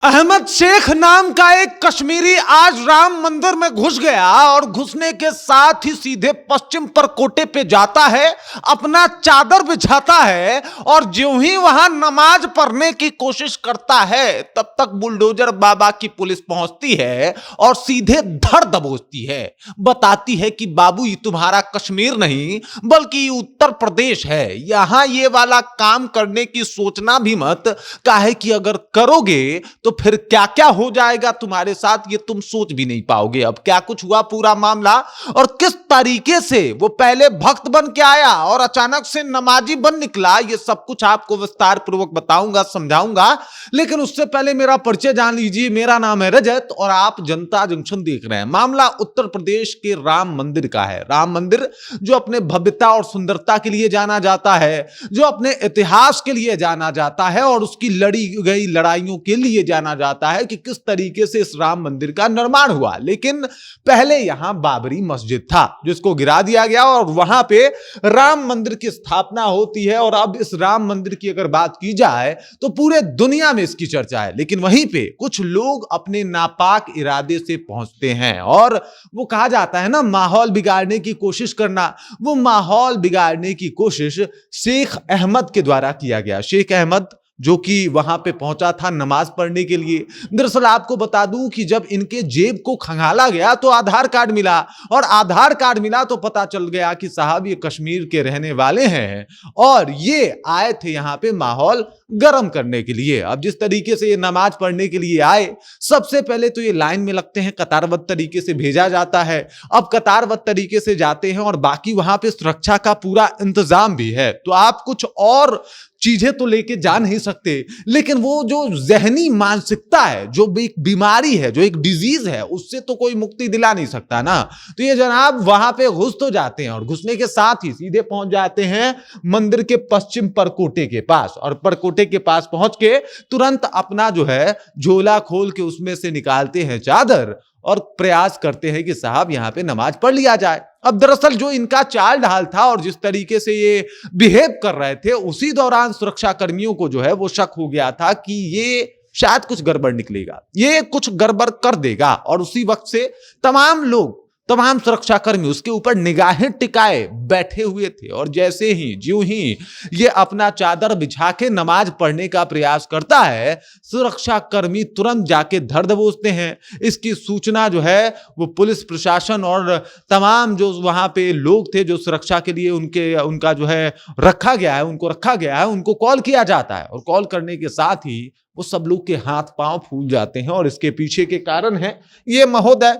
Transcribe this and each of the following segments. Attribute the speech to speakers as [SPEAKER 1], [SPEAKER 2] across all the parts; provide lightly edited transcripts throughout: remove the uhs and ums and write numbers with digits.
[SPEAKER 1] अहमद शेख नाम का एक कश्मीरी आज राम मंदिर में घुस गया और घुसने के साथ ही सीधे पश्चिम परकोटे पे जाता है, अपना चादर बिछाता है और ज्यों ही वहां नमाज पढ़ने की कोशिश करता है तब तक बुलडोजर बाबा की पुलिस पहुंचती है और सीधे धड़ दबोचती है। बताती है कि बाबू ये तुम्हारा कश्मीर नहीं बल्कि उत्तर प्रदेश है, यहां ये वाला काम करने की सोचना भी मत, काहे कि अगर करोगे तो फिर क्या क्या हो जाएगा तुम्हारे साथ ये तुम सोच भी नहीं पाओगे। अब क्या कुछ हुआ पूरा मामला और किस तरीके से वो पहले भक्त बन के आया और अचानक से नमाजी बन निकला, ये सब कुछ आपको विस्तार पूर्वक बताऊंगा, समझाऊंगा। लेकिन उससे पहले मेरा परिचय जान लीजिए। मेरा नाम है रजत और आप जनता जंक्शन देख रहे हैं। मामला उत्तर प्रदेश के राम मंदिर का है। राम मंदिर जो अपने भव्यता और सुंदरता के लिए जाना जाता है, जो अपने इतिहास के लिए जाना जाता है और उसकी लड़ी गई लड़ाइयों के लिए जाना जाता है कि किस तरीके से इस राम मंदिर का निर्माण हुआ। लेकिन पहले यहां बाबरी मस्जिद था जिसको गिरा दिया गया और वहां पे राम मंदिर की स्थापना होती है। और अब इस राम मंदिर की अगर बात की जाए तो पूरे दुनिया में इसकी चर्चा है। लेकिन वहीं पे कुछ लोग अपने नापाक इरादे से पहुंचते हैं और वो कहा जाता है ना, माहौल बिगाड़ने की कोशिश करना। वो माहौल बिगाड़ने की कोशिश शेख अहमद के द्वारा किया गया। शेख अहमद जो कि वहां पे पहुंचा था नमाज पढ़ने के लिए। दरअसल आपको बता दूं कि जब इनके जेब को खंगाला गया तो आधार कार्ड मिला और आधार कार्ड मिला तो पता चल गया कि साहब ये कश्मीर के रहने वाले हैं और ये आए थे यहां पे माहौल गर्म करने के लिए। अब जिस तरीके से ये नमाज पढ़ने के लिए आए, सबसे पहले तो ये लाइन में लगते हैं, कतारबद्ध तरीके से भेजा जाता है। अब कतारबद्ध तरीके से जाते हैं और बाकी वहां पे सुरक्षा का पूरा इंतजाम भी है। तो आप कुछ और चीजें तो लेके जा नहीं सकते, लेकिन वो जो जहनी मानसिकता है, जो एक बीमारी है, जो एक डिजीज है, उससे तो कोई मुक्ति दिला नहीं सकता ना। तो ये जनाब वहां पे घुस तो जाते हैं और घुसने के साथ ही सीधे पहुंच जाते हैं मंदिर के पश्चिम परकोटे के पास। और परकोटे के पास पहुंच के तुरंत अपना जो है झोला खोल के उसमें से निकालते हैं चादर और प्रयास करते हैं कि साहब यहां पे नमाज पढ़ लिया जाए। अब दरअसल जो इनका चाल ढाल था और जिस तरीके से ये बिहेव कर रहे थे, उसी दौरान सुरक्षा कर्मियों को जो है वो शक हो गया था कि ये शायद कुछ गड़बड़ निकलेगा, ये कुछ गड़बड़ कर देगा। और उसी वक्त से तमाम लोग, तमाम सुरक्षा कर्मी उसके ऊपर निगाहें टिकाए बैठे हुए थे। और जैसे ही ज्यों ही ये अपना चादर बिछा के नमाज पढ़ने का प्रयास करता है, सुरक्षा कर्मी तुरंत जाके धर दबोचते हैं। इसकी सूचना जो है वो पुलिस प्रशासन और तमाम जो वहां पे लोग थे जो सुरक्षा के लिए उनका जो है रखा गया है, उनको कॉल किया जाता है। और कॉल करने के साथ ही वो सब लोग के हाथ पांव फूल जाते हैं। और इसके पीछे के कारण है ये महोदय।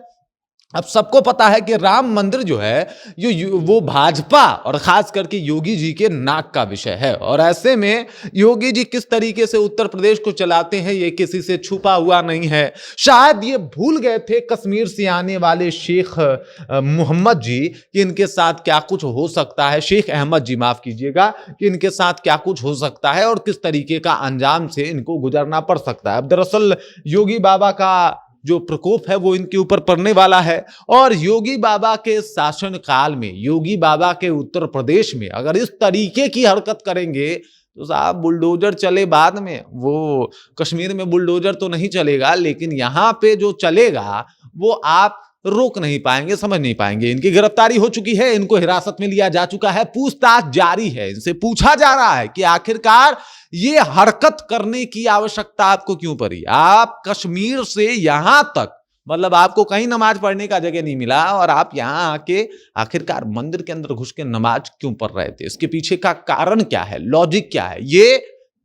[SPEAKER 1] अब सबको पता है कि राम मंदिर जो है वो भाजपा और खास करके योगी जी के नाक का विषय है। और ऐसे में योगी जी किस तरीके से उत्तर प्रदेश को चलाते हैं ये किसी से छुपा हुआ नहीं है। शायद ये भूल गए थे कश्मीर से आने वाले शेख मोहम्मद जी कि इनके साथ क्या कुछ हो सकता है, शेख अहमद जी माफ कीजिएगा, कि इनके साथ क्या कुछ हो सकता है और किस तरीके का अंजाम से इनको गुजरना पड़ सकता है। अब दरअसल योगी बाबा का जो प्रकोप है वो इनके ऊपर पड़ने वाला है। और योगी बाबा के शासन काल में, योगी बाबा के उत्तर प्रदेश में अगर इस तरीके की हरकत करेंगे तो साहब बुलडोजर चले बाद में, वो कश्मीर में बुलडोजर तो नहीं चलेगा, लेकिन यहां पे जो चलेगा वो आप रोक नहीं पाएंगे, समझ नहीं पाएंगे। इनकी गिरफ्तारी हो चुकी है, इनको हिरासत में लिया जा चुका है, पूछताछ जारी है। इनसे पूछा जा रहा है कि आखिरकार ये हरकत करने की आवश्यकता आपको क्यों पड़ी। आप कश्मीर से यहां तक, मतलब आपको कहीं नमाज पढ़ने का जगह नहीं मिला और आप यहां आके आखिरकार मंदिर के अंदर घुस के नमाज क्यों पढ़ रहे थे। इसके पीछे का कारण क्या है, लॉजिक क्या है? ये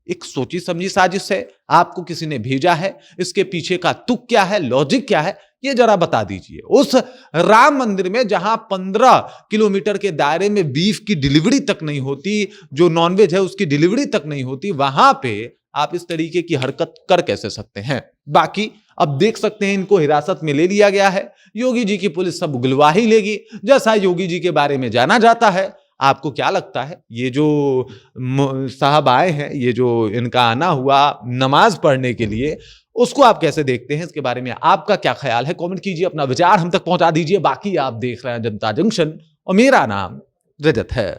[SPEAKER 1] एक सोची समझी साजिश है, आपको किसी ने भेजा है, इसके पीछे का तुक क्या है, लॉजिक क्या है, ये जरा बता दीजिए। उस राम मंदिर में जहां 15 किलोमीटर के दायरे में बीफ की डिलीवरी तक नहीं होती, जो नॉनवेज है उसकी डिलीवरी तक नहीं होती, वहां पे आप इस तरीके की हरकत कर कैसे सकते हैं। बाकी अब देख सकते हैं इनको हिरासत में ले लिया गया है। योगी जी की पुलिस सब गवाही लेगी जैसा योगी जी के बारे में जाना जाता है। आपको क्या लगता है ये जो साहब आए हैं, ये जो इनका आना हुआ नमाज पढ़ने के लिए, उसको आप कैसे देखते हैं? इसके बारे में आपका क्या ख्याल है? कमेंट कीजिए, अपना विचार हम तक पहुंचा दीजिए। बाकी आप देख रहे हैं जनता जंक्शन और मेरा नाम रजत है।